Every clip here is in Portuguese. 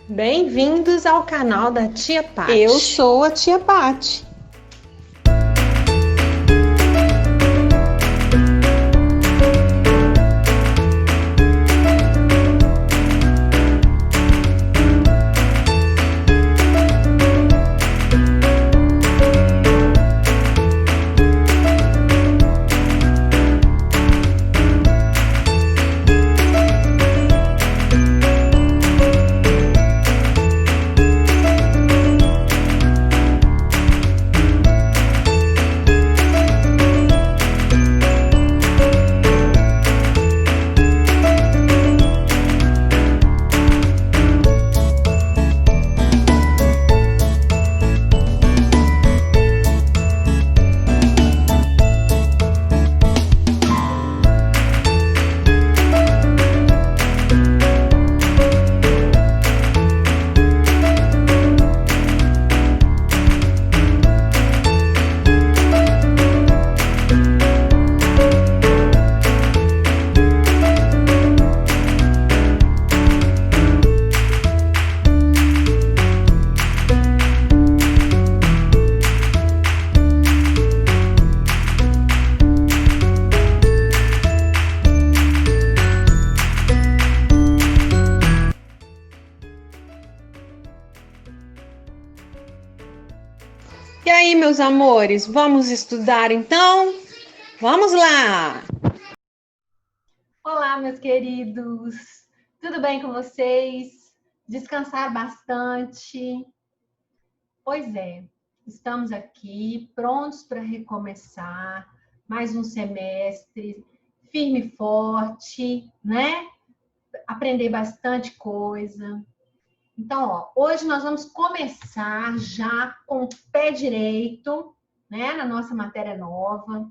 Bem-vindos ao canal da Tia Paty. Eu sou a Tia Paty. E aí, meus amores, vamos estudar então? Vamos lá! Olá, meus queridos! Tudo bem com vocês? Descansar bastante? Pois é, estamos aqui prontos para recomeçar mais um semestre, firme e forte, né? Aprender bastante coisa. Então, ó, hoje nós vamos começar já com o pé direito, né, na nossa matéria nova.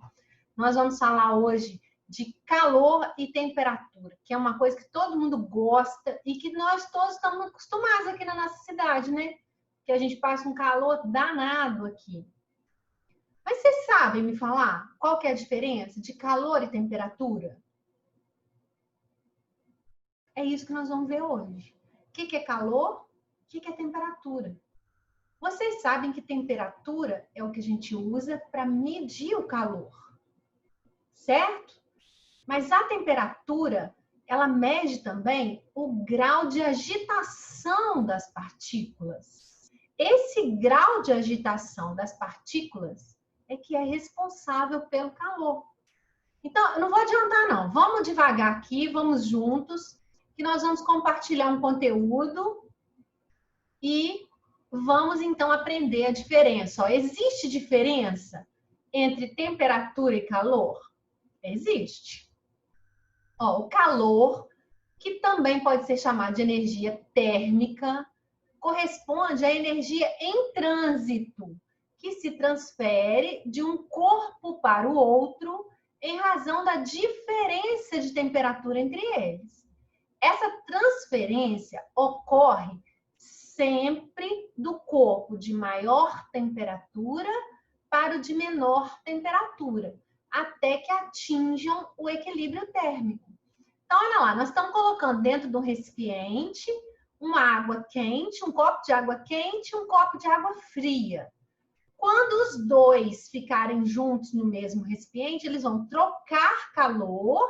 Nós vamos falar hoje de calor e temperatura, que é uma coisa que todo mundo gosta e que nós todos estamos acostumados aqui na nossa cidade, né? Que a gente passa um calor danado aqui. Mas vocês sabem me falar qual que é a diferença de calor e temperatura? É isso que nós vamos ver hoje. O que é calor? O que é temperatura? Vocês sabem que temperatura é o que a gente usa para medir o calor, certo? Mas a temperatura, ela mede também o grau de agitação das partículas. Esse grau de agitação das partículas é que é responsável pelo calor. Então, eu não vou adiantar não. Vamos devagar aqui, vamos juntos, que nós vamos compartilhar um conteúdo e vamos então aprender a diferença. Ó, existe diferença entre temperatura e calor? Existe. Ó, o calor, que também pode ser chamado de energia térmica, corresponde à energia em trânsito, que se transfere de um corpo para o outro em razão da diferença de temperatura entre eles. Essa transferência ocorre sempre do corpo de maior temperatura para o de menor temperatura, até que atinjam o equilíbrio térmico. Então, olha lá, nós estamos colocando dentro de um recipiente uma água quente, um copo de água quente e um copo de água fria. Quando os dois ficarem juntos no mesmo recipiente, eles vão trocar calor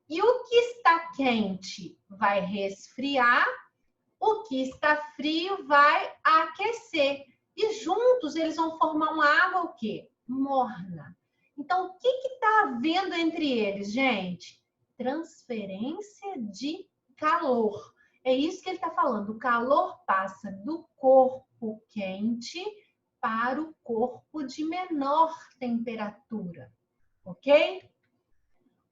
e o que está quente vai resfriar, o que está frio vai aquecer. E juntos eles vão formar uma água o quê? Morna. Então, o que está havendo entre eles, gente? Transferência de calor. É isso que ele está falando. O calor passa do corpo quente para o corpo de menor temperatura. Ok?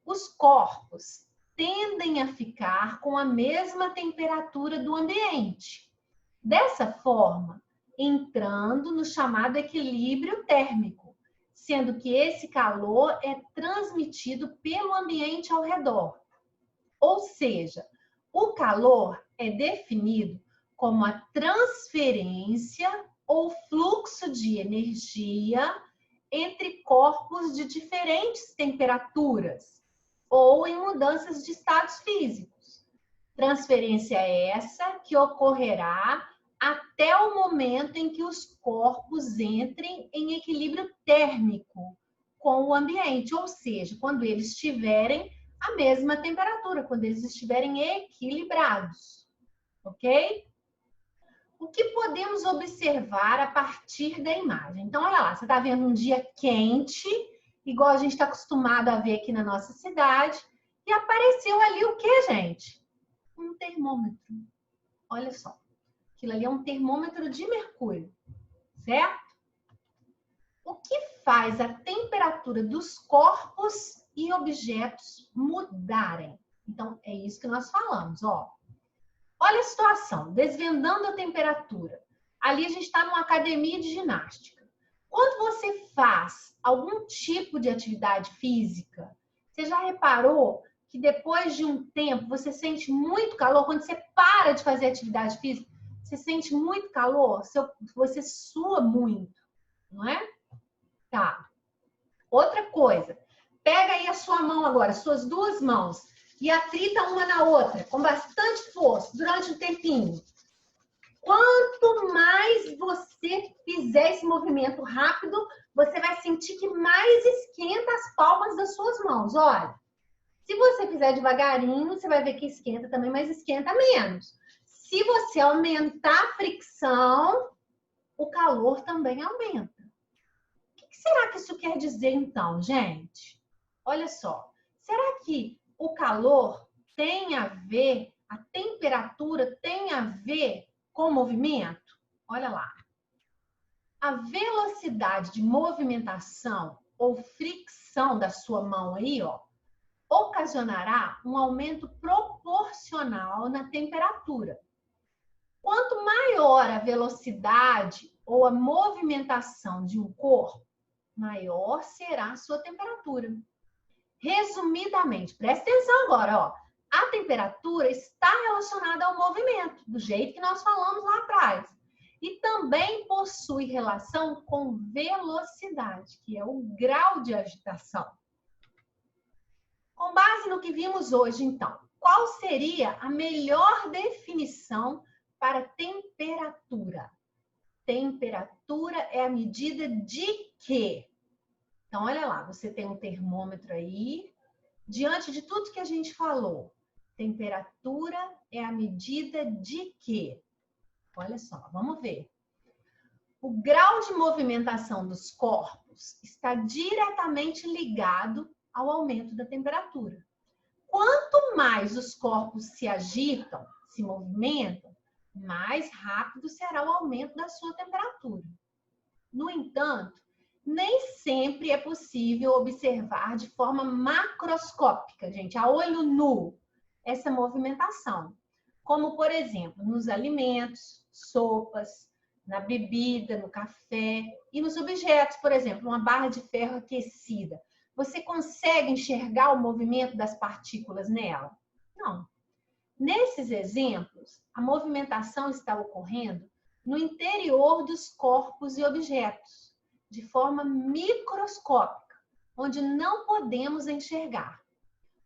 Os corpos tendem a ficar com a mesma temperatura do ambiente. Dessa forma, entrando no chamado equilíbrio térmico, sendo que esse calor é transmitido pelo ambiente ao redor. Ou seja, o calor é definido como a transferência ou fluxo de energia entre corpos de diferentes temperaturas ou em mudanças de estados físicos. Transferência essa que ocorrerá até o momento em que os corpos entrem em equilíbrio térmico com o ambiente, ou seja, quando eles estiverem à mesma temperatura, quando eles estiverem equilibrados, ok? O que podemos observar a partir da imagem? Então, olha lá, você está vendo um dia quente, igual a gente está acostumado a ver aqui na nossa cidade, e apareceu ali o que, gente? Um termômetro. Olha só. Aquilo ali é um termômetro de mercúrio, certo? O que faz a temperatura dos corpos e objetos mudarem? Então, é isso que nós falamos, ó. Olha a situação, desvendando a temperatura. Ali a gente está numa academia de ginástica. Quando você faz algum tipo de atividade física, você já reparou que depois de um tempo você sente muito calor? Quando você para de fazer atividade física, você sente muito calor? Você sua muito, não é? Tá. Outra coisa, pega aí a sua mão agora, suas duas mãos, e atrita uma na outra, com bastante força, durante um tempinho. Quanto mais você fizer esse movimento rápido, você vai sentir que mais esquenta as palmas das suas mãos. Olha, se você fizer devagarinho, você vai ver que esquenta também, mas esquenta menos. Se você aumentar a fricção, o calor também aumenta. O que será que isso quer dizer então, gente? Olha só, será que o calor tem a ver, a temperatura tem a ver com o movimento? Olha lá. A velocidade de movimentação ou fricção da sua mão aí, ó, ocasionará um aumento proporcional na temperatura. Quanto maior a velocidade ou a movimentação de um corpo, maior será a sua temperatura. Resumidamente, presta atenção agora, ó. A temperatura está relacionada ao movimento, do jeito que nós falamos lá atrás. E também possui relação com velocidade, que é o grau de agitação. Com base no que vimos hoje, então, qual seria a melhor definição para temperatura? Temperatura é a medida de quê? Então, olha lá, você tem um termômetro aí. Diante de tudo que a gente falou, temperatura é a medida de quê? Olha só, vamos ver. O grau de movimentação dos corpos está diretamente ligado ao aumento da temperatura. Quanto mais os corpos se agitam, se movimentam, mais rápido será o aumento da sua temperatura. No entanto, nem sempre é possível observar de forma macroscópica, gente, a olho nu, essa movimentação. Como, por exemplo, nos alimentos, sopas, na bebida, no café e nos objetos, por exemplo, uma barra de ferro aquecida. Você consegue enxergar o movimento das partículas nela? Não. Nesses exemplos, a movimentação está ocorrendo no interior dos corpos e objetos, de forma microscópica, onde não podemos enxergar.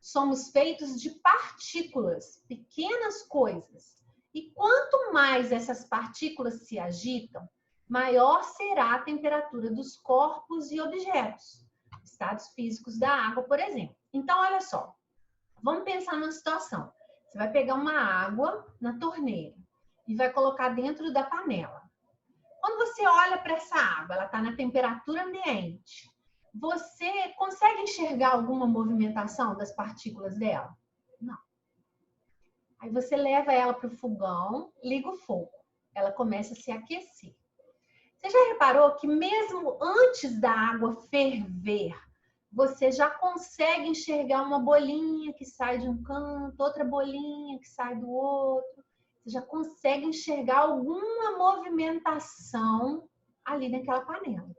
Somos feitos de partículas, pequenas coisas. E quanto mais essas partículas se agitam, maior será a temperatura dos corpos e objetos, estados físicos da água, por exemplo. Então, olha só, vamos pensar numa situação. Você vai pegar uma água na torneira e vai colocar dentro da panela. Quando você olha para essa água, ela está na temperatura ambiente. Você consegue enxergar alguma movimentação das partículas dela? Não. Aí você leva ela para o fogão, liga o fogo. Ela começa a se aquecer. Você já reparou que mesmo antes da água ferver, você já consegue enxergar uma bolinha que sai de um canto, outra bolinha que sai do outro. Você já consegue enxergar alguma movimentação ali naquela panela.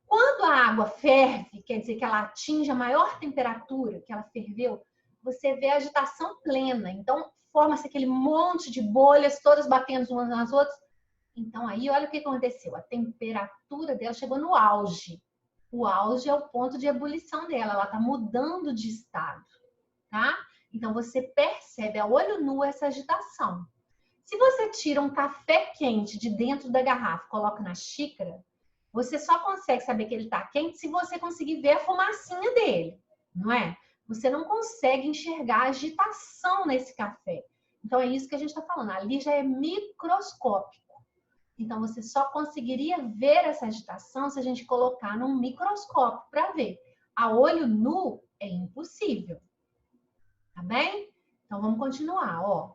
Quando a água ferve, quer dizer que ela atinge a maior temperatura que ela ferveu, você vê a agitação plena. Então, forma-se aquele monte de bolhas, todas batendo umas nas outras. Então, aí, olha o que aconteceu. A temperatura dela chegou no auge. O auge é o ponto de ebulição dela. Ela está mudando de estado, tá? Então, você percebe a olho nu essa agitação. Se você tira um café quente de dentro da garrafa e coloca na xícara, você só consegue saber que ele está quente se você conseguir ver a fumacinha dele, não é? Você não consegue enxergar a agitação nesse café. Então, é isso que a gente está falando. Ali já é microscópico. Então, você só conseguiria ver essa agitação se a gente colocar num microscópio para ver. A olho nu é impossível. Tá bem? Então, vamos continuar, ó.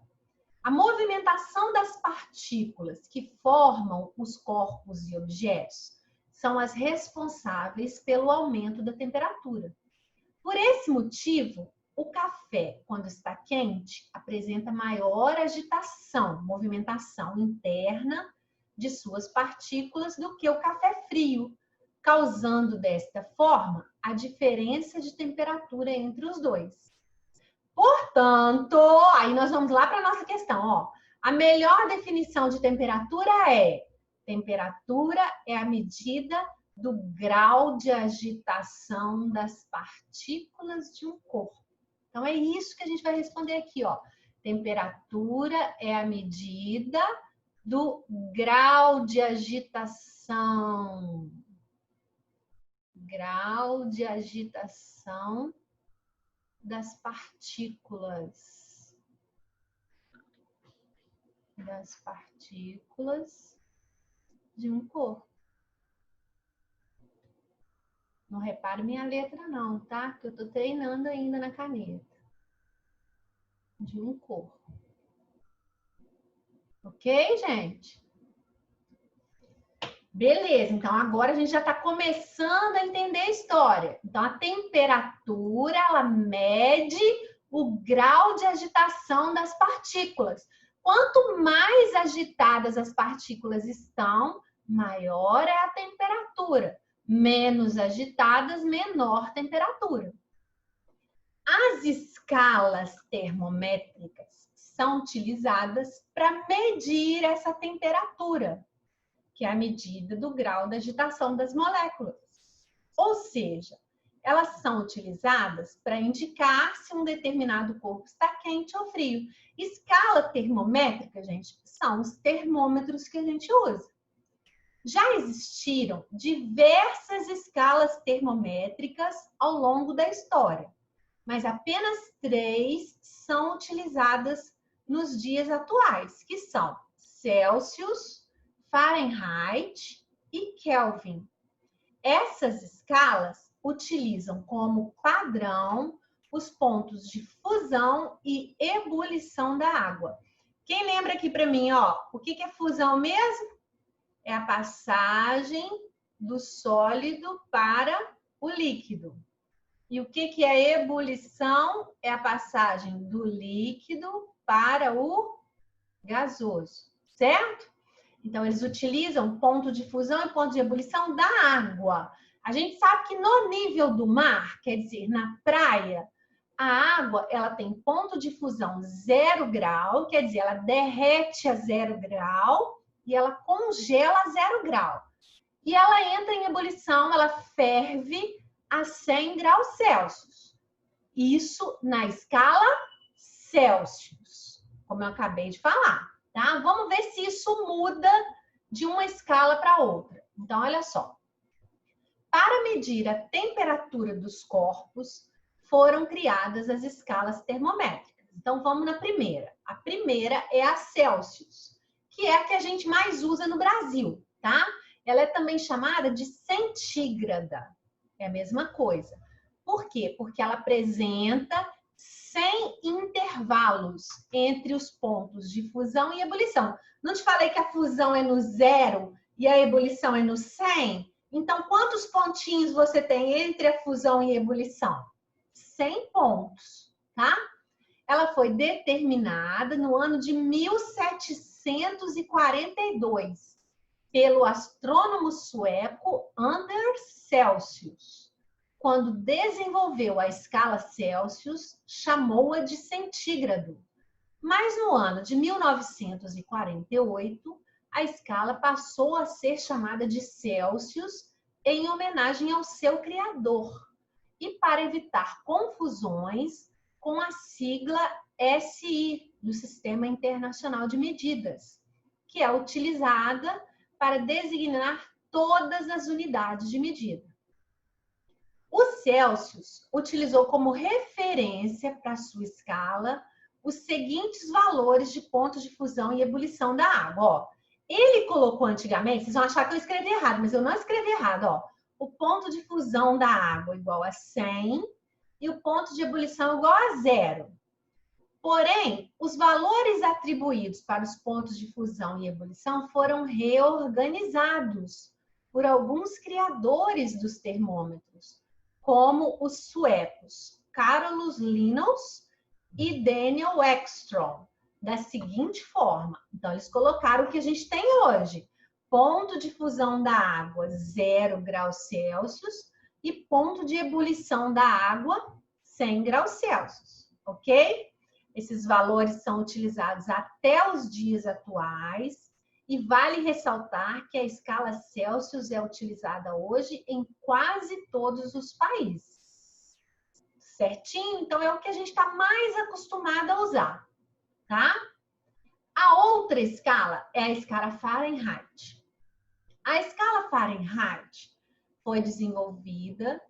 A movimentação das partículas que formam os corpos e objetos são as responsáveis pelo aumento da temperatura. Por esse motivo, o café, quando está quente, apresenta maior agitação, movimentação interna de suas partículas do que o café frio, causando desta forma a diferença de temperatura entre os dois. Portanto, aí nós vamos lá para a nossa questão, ó. A melhor definição de temperatura é: temperatura é a medida do grau de agitação das partículas de um corpo. Então, é isso que a gente vai responder aqui, ó. Temperatura é a medida do grau de agitação. Grau de agitação das partículas. Das partículas de um corpo. Não repare minha letra não, tá? Porque eu tô treinando ainda na caneta. De um corpo. Ok, gente? Beleza, então agora a gente já está começando a entender a história. Então, a temperatura, ela mede o grau de agitação das partículas. Quanto mais agitadas as partículas estão, maior é a temperatura. Menos agitadas, menor temperatura. As escalas termométricas são utilizadas para medir essa temperatura, que é a medida do grau de agitação das moléculas. Ou seja, elas são utilizadas para indicar se um determinado corpo está quente ou frio. Escala termométrica, gente, são os termômetros que a gente usa. Já existiram diversas escalas termométricas ao longo da história, mas apenas 3 são utilizadas nos dias atuais, que são Celsius, Fahrenheit e Kelvin. Essas escalas utilizam como padrão os pontos de fusão e ebulição da água. Quem lembra aqui para mim, ó, o que é fusão mesmo? É a passagem do sólido para o líquido. E o que é ebulição? É a passagem do líquido para o gasoso, certo? Então, eles utilizam ponto de fusão e ponto de ebulição da água. A gente sabe que no nível do mar, quer dizer, na praia, a água ela tem ponto de fusão 0 grau, quer dizer, ela derrete a 0 grau e ela congela a 0 grau. E ela entra em ebulição, ela ferve a 100 graus Celsius. Isso na escala Celsius, como eu acabei de falar. Tá? Vamos ver se isso muda de uma escala para outra. Então, olha só. Para medir a temperatura dos corpos, foram criadas as escalas termométricas. Então, vamos na primeira. A primeira é a Celsius, que é a que a gente mais usa no Brasil, tá? Ela é também chamada de centígrada. É a mesma coisa. Por quê? Porque ela apresenta 100 intervalos entre os pontos de fusão e ebulição. Não te falei que a fusão é no 0 e a ebulição é no 100? Então, quantos pontinhos você tem entre a fusão e a ebulição? 100 pontos, tá? Ela foi determinada no ano de 1742 pelo astrônomo sueco Anders Celsius. Quando desenvolveu a escala Celsius, chamou-a de centígrado. Mas no ano de 1948, a escala passou a ser chamada de Celsius em homenagem ao seu criador. E para evitar confusões, com a sigla SI, do Sistema Internacional de Medidas, que é utilizada para designar todas as unidades de medida. O Celsius utilizou como referência para sua escala os seguintes valores de pontos de fusão e ebulição da água. Ó, ele colocou antigamente, vocês vão achar que eu escrevi errado, mas eu não escrevi errado. Ó, o ponto de fusão da água igual a 100 e o ponto de ebulição igual a 0. Porém, os valores atribuídos para os pontos de fusão e ebulição foram reorganizados por alguns criadores dos termômetros, como os suecos Carolus Linnaeus e Daniel Ekstrom, da seguinte forma. Então, eles colocaram o que a gente tem hoje. Ponto de fusão da água, 0 graus Celsius, e ponto de ebulição da água, 100 graus Celsius, ok? Esses valores são utilizados até os dias atuais e vale ressaltar que a escala Celsius é utilizada hoje em quase todos os países. Certinho? Então, é o que a gente está mais acostumado a usar, tá? A outra escala é a escala Fahrenheit. A escala Fahrenheit foi desenvolvida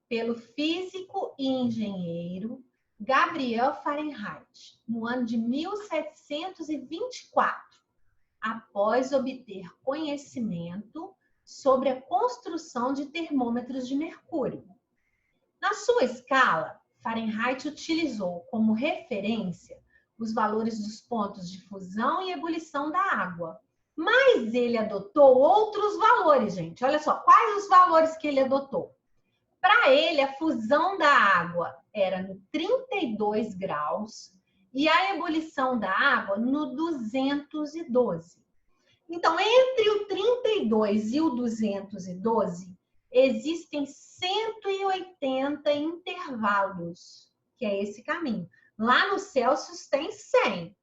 pelo físico e engenheiro Gabriel Fahrenheit, no ano de 1724, após obter conhecimento sobre a construção de termômetros de mercúrio. Na sua escala, Fahrenheit utilizou como referência os valores dos pontos de fusão e ebulição da água, mas ele adotou outros valores, gente. Olha só, quais os valores que ele adotou? Para ele, a fusão da água era no 32 graus e a ebulição da água no 212. Então, entre o 32 e o 212, existem 180 intervalos, que é esse caminho. Lá no Celsius tem 100.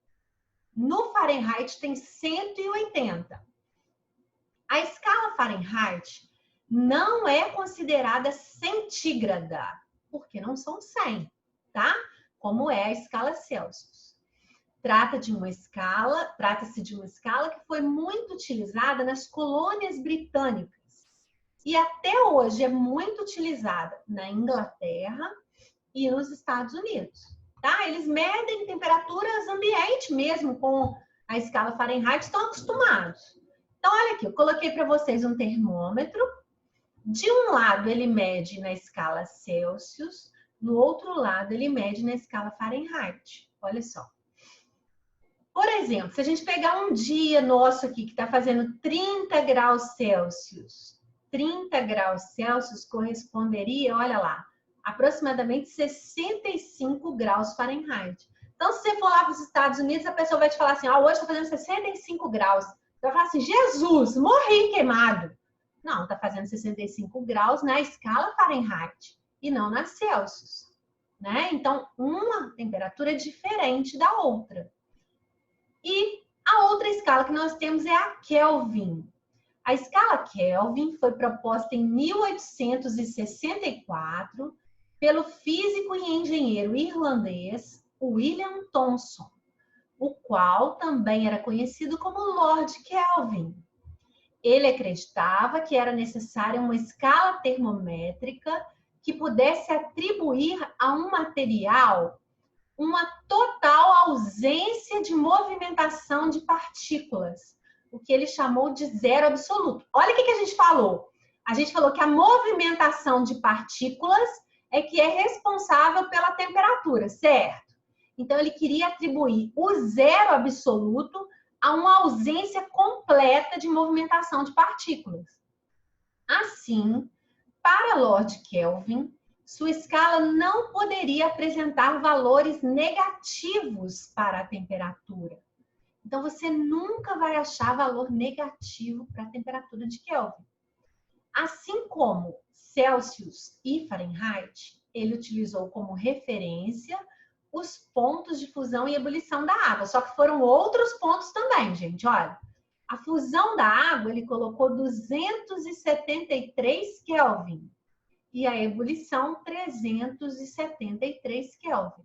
No Fahrenheit tem 180. A escala Fahrenheit não é considerada centígrada, porque não são 100, tá? Como é a escala Celsius. Trata-se de uma escala que foi muito utilizada nas colônias britânicas e até hoje é muito utilizada na Inglaterra e nos Estados Unidos, tá? Eles medem temperaturas ambiente mesmo com a escala Fahrenheit, estão acostumados. Então, olha aqui, eu coloquei para vocês um termômetro. De um lado, ele mede na escala Celsius, no outro lado, ele mede na escala Fahrenheit. Olha só. Por exemplo, se a gente pegar um dia nosso aqui, que está fazendo 30 graus Celsius, 30 graus Celsius corresponderia, olha lá, aproximadamente 65 graus Fahrenheit. Então, se você for lá para os Estados Unidos, a pessoa vai te falar assim, hoje está fazendo 65 graus. Você vai falar assim, Jesus, morri queimado. Não, está fazendo 65 graus na escala Fahrenheit e não na Celsius, né? Então, uma temperatura é diferente da outra. E a outra escala que nós temos é a Kelvin. A escala Kelvin foi proposta em 1864 pelo físico e engenheiro irlandês William Thomson, o qual também era conhecido como Lord Kelvin. Ele acreditava que era necessária uma escala termométrica que pudesse atribuir a um material uma total ausência de movimentação de partículas, o que ele chamou de zero absoluto. Olha o que a gente falou. A gente falou que a movimentação de partículas é que é responsável pela temperatura, certo? Então, ele queria atribuir o zero absoluto a uma ausência completa de movimentação de partículas. Assim, para Lord Kelvin, sua escala não poderia apresentar valores negativos para a temperatura. Então, você nunca vai achar valor negativo para a temperatura de Kelvin. Assim como Celsius e Fahrenheit, ele utilizou como referência os pontos de fusão e ebulição da água. Só que foram outros pontos também, gente. Olha, a fusão da água, ele colocou 273 Kelvin. E a ebulição, 373 Kelvin.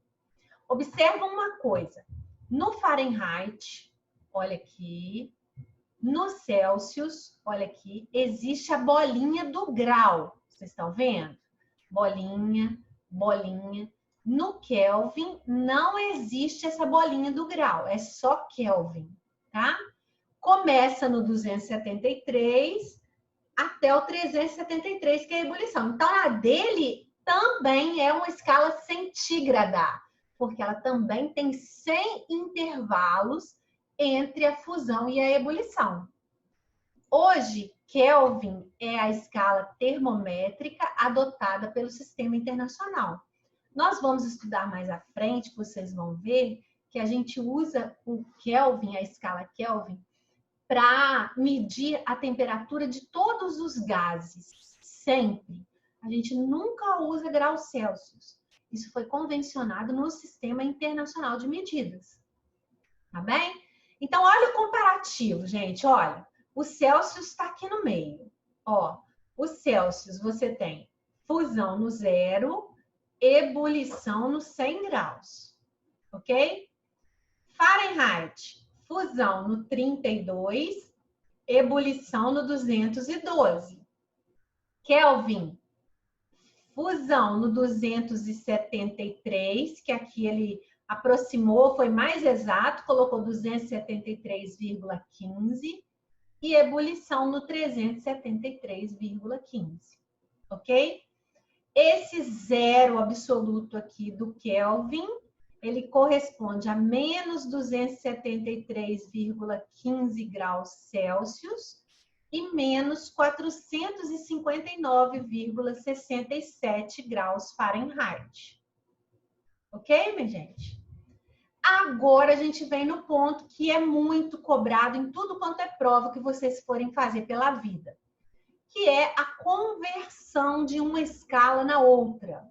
Observa uma coisa. No Fahrenheit, olha aqui. No Celsius, olha aqui, existe a bolinha do grau. Vocês estão vendo? Bolinha, bolinha. No Kelvin, não existe essa bolinha do grau. É só Kelvin, tá? Começa no 273 até o 373, que é a ebulição. Então, a dele também é uma escala centígrada, porque ela também tem 100 intervalos entre a fusão e a ebulição. Hoje, Kelvin é a escala termométrica adotada pelo Sistema Internacional. Nós vamos estudar mais à frente, vocês vão ver que a gente usa o Kelvin, a escala Kelvin, para medir a temperatura de todos os gases, sempre. A gente nunca usa graus Celsius. Isso foi convencionado no Sistema Internacional de Medidas. Tá bem? Então, olha o comparativo, gente. Olha, o Celsius está aqui no meio. Ó, o Celsius você tem fusão no 0, ebulição no 100 graus. Ok? Fahrenheit, fusão no 32, ebulição no 212. Kelvin, fusão no 273, que aqui ele aproximou, foi mais exato, colocou 273,15 e ebulição no 373,15, ok? Esse zero absoluto aqui do Kelvin, ele corresponde a menos 273,15 graus Celsius e menos 459,67 graus Fahrenheit. Ok, minha gente? Agora a gente vem no ponto que é muito cobrado em tudo quanto é prova que vocês forem fazer pela vida, que é a conversão de uma escala na outra.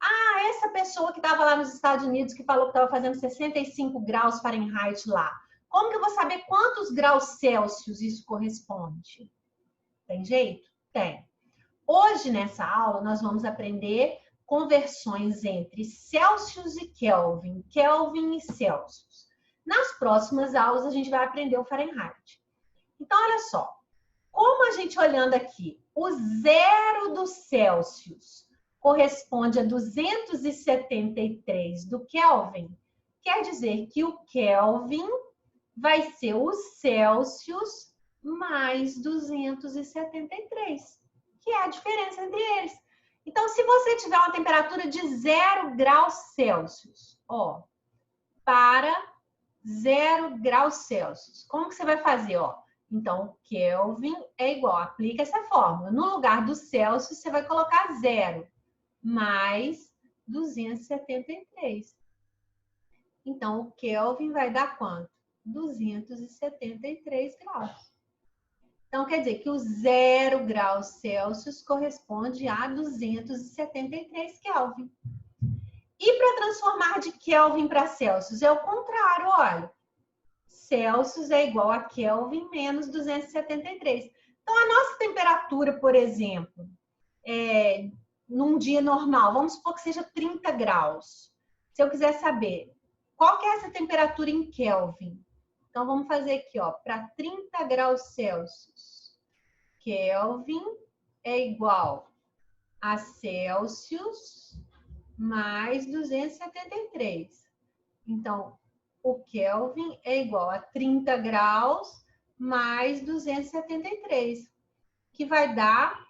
Ah, essa pessoa que estava lá nos Estados Unidos que falou que estava fazendo 65 graus Fahrenheit lá, como que eu vou saber quantos graus Celsius isso corresponde? Tem jeito? Tem. Hoje, nessa aula, nós vamos aprender conversões entre Celsius e Kelvin, Kelvin e Celsius. Nas próximas aulas, a gente vai aprender o Fahrenheit. Então, olha só. Como a gente olhando aqui, o zero do Celsius corresponde a 273 do Kelvin, quer dizer que o Kelvin vai ser o Celsius mais 273, que é a diferença entre eles. Então, se você tiver uma temperatura de 0 graus Celsius, ó, para 0 graus Celsius, como que você vai fazer, ó? Então, o Kelvin é igual, aplica essa fórmula. No lugar do Celsius, você vai colocar 0 mais 273. Então, o Kelvin vai dar quanto? 273 graus. Então, quer dizer que o 0 graus Celsius corresponde a 273 Kelvin. E para transformar de Kelvin para Celsius? É o contrário, olha. Celsius é igual a Kelvin menos 273. Então, a nossa temperatura, por exemplo, num dia normal, vamos supor que seja 30 graus. Se eu quiser saber qual que é essa temperatura em Kelvin, então vamos fazer aqui, ó, para 30 graus Celsius. Kelvin é igual a Celsius mais 273. Então, o Kelvin é igual a 30 graus mais 273, que vai dar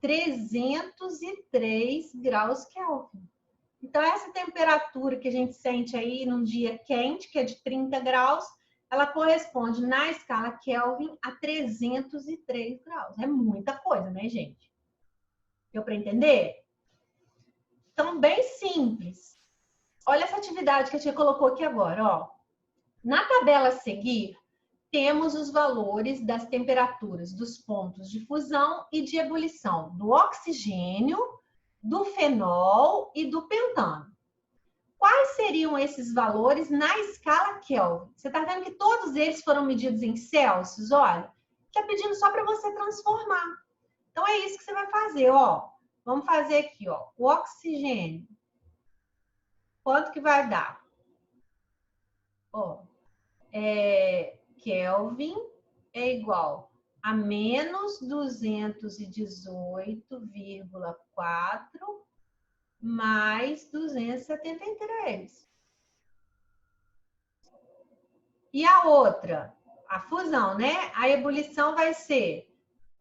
303 graus Kelvin. Então, essa temperatura que a gente sente aí num dia quente, que é de 30 graus, ela corresponde na escala Kelvin a 303 graus. É muita coisa, né, gente? Deu para entender? Então, bem simples. Olha essa atividade que a tia colocou aqui agora, ó. Na tabela a seguir, temos os valores das temperaturas dos pontos de fusão e de ebulição do oxigênio, do fenol e do pentano. Quais seriam esses valores na escala Kelvin? Você está vendo que todos eles foram medidos em Celsius? Olha, está pedindo só para você transformar. Então, é isso que você vai fazer, ó. Vamos fazer aqui, ó, o oxigênio. Quanto que vai dar? Ó, Kelvin é igual a menos 218,4 mais 273. E a outra, a fusão, né? A ebulição vai ser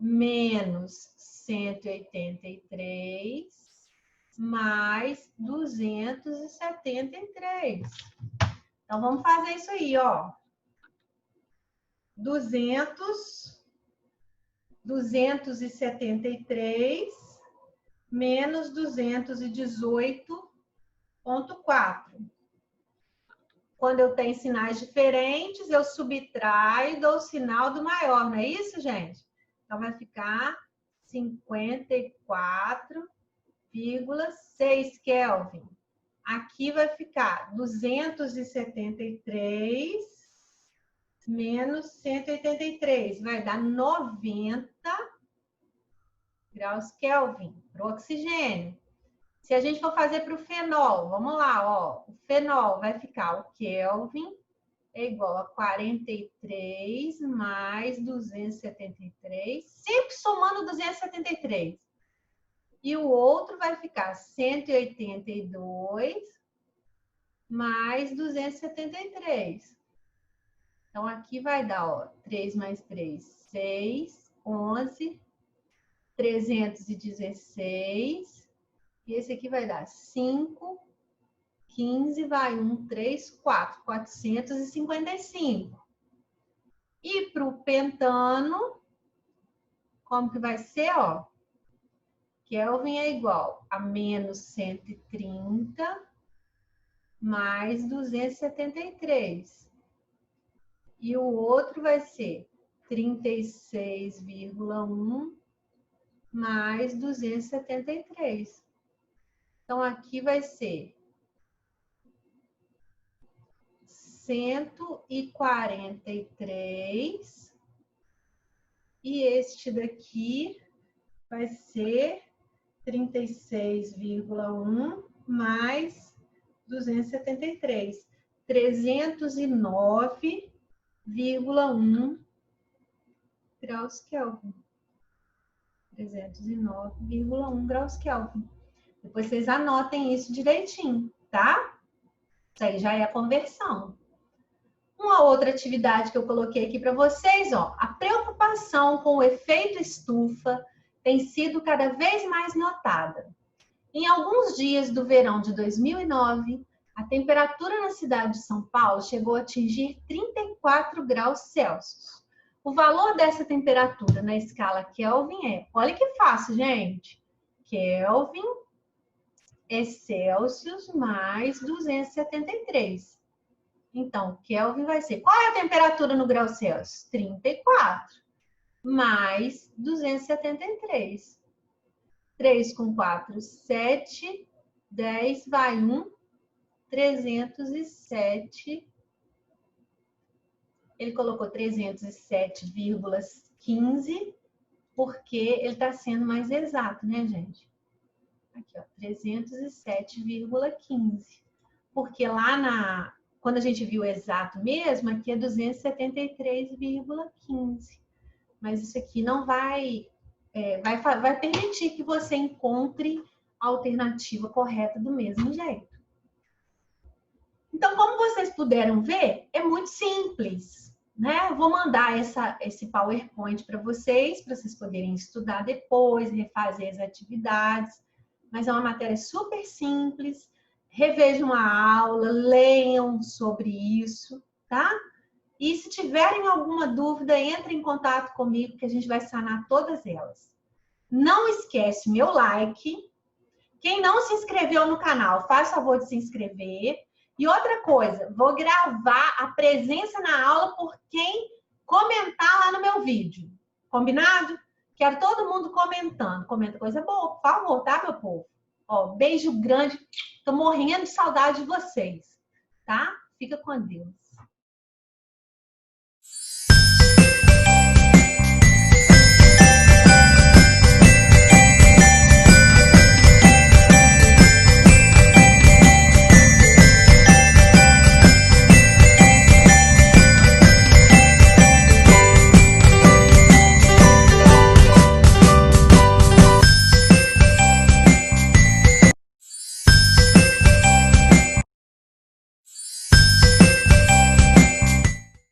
menos 183 mais 273. Então, vamos fazer isso aí, ó. 273 menos 218,4. Quando eu tenho sinais diferentes, eu subtraio e dou o sinal do maior, não é isso, gente? Então, vai ficar 54,6 Kelvin. Aqui vai ficar 273 menos 183. Vai dar 90 graus Kelvin para o oxigênio. Se a gente for fazer para o fenol, vamos lá, ó. O fenol vai ficar o Kelvin é igual a 43 mais 273, sempre somando 273. E o outro vai ficar 182 mais 273. Então, aqui vai dar, ó, 3 mais 3, 6, 11, 316. E esse aqui vai dar 5, 15, vai 1, 3, 4, 455. E para o pentano, como que vai ser, ó? Kelvin é igual a menos 130 mais 273. E o outro vai ser 36,1 mais 273. Então, aqui vai ser 143. E este daqui vai ser 36,1 mais 273. 309,1 graus Kelvin. 309,1 graus Kelvin. Depois vocês anotem isso direitinho, tá? Isso aí já é a conversão. Uma outra atividade que eu coloquei aqui para vocês, ó, a preocupação com o efeito estufa tem sido cada vez mais notada. Em alguns dias do verão de 2009, a temperatura na cidade de São Paulo chegou a atingir 34 graus Celsius. O valor dessa temperatura na escala Kelvin é, olha que fácil, gente, Kelvin é Celsius mais 273. Então, Kelvin vai ser... Qual é a temperatura no grau Celsius? 34. Mais 273. 3 com 4, 7. 10 vai 1. 307. Ele colocou 307,15, porque ele está sendo mais exato, né, gente? Aqui, ó, 307,15. Porque lá quando a gente viu exato mesmo, aqui é 273,15. Mas isso aqui não vai permitir que você encontre a alternativa correta do mesmo jeito. Então, como vocês puderam ver, é muito simples, né? Eu vou mandar esse PowerPoint para vocês poderem estudar depois, refazer as atividades. Mas é uma matéria super simples. Revejam a aula, leiam sobre isso, tá? E se tiverem alguma dúvida, entre em contato comigo que a gente vai sanar todas elas. Não esquece meu like. Quem não se inscreveu no canal, faz favor de se inscrever. E outra coisa, vou gravar a presença na aula por quem comentar lá no meu vídeo. Combinado? Quero todo mundo comentando. Comenta coisa boa, por favor, tá, meu povo? Ó, beijo grande. Tô morrendo de saudade de vocês, tá? Fica com Deus.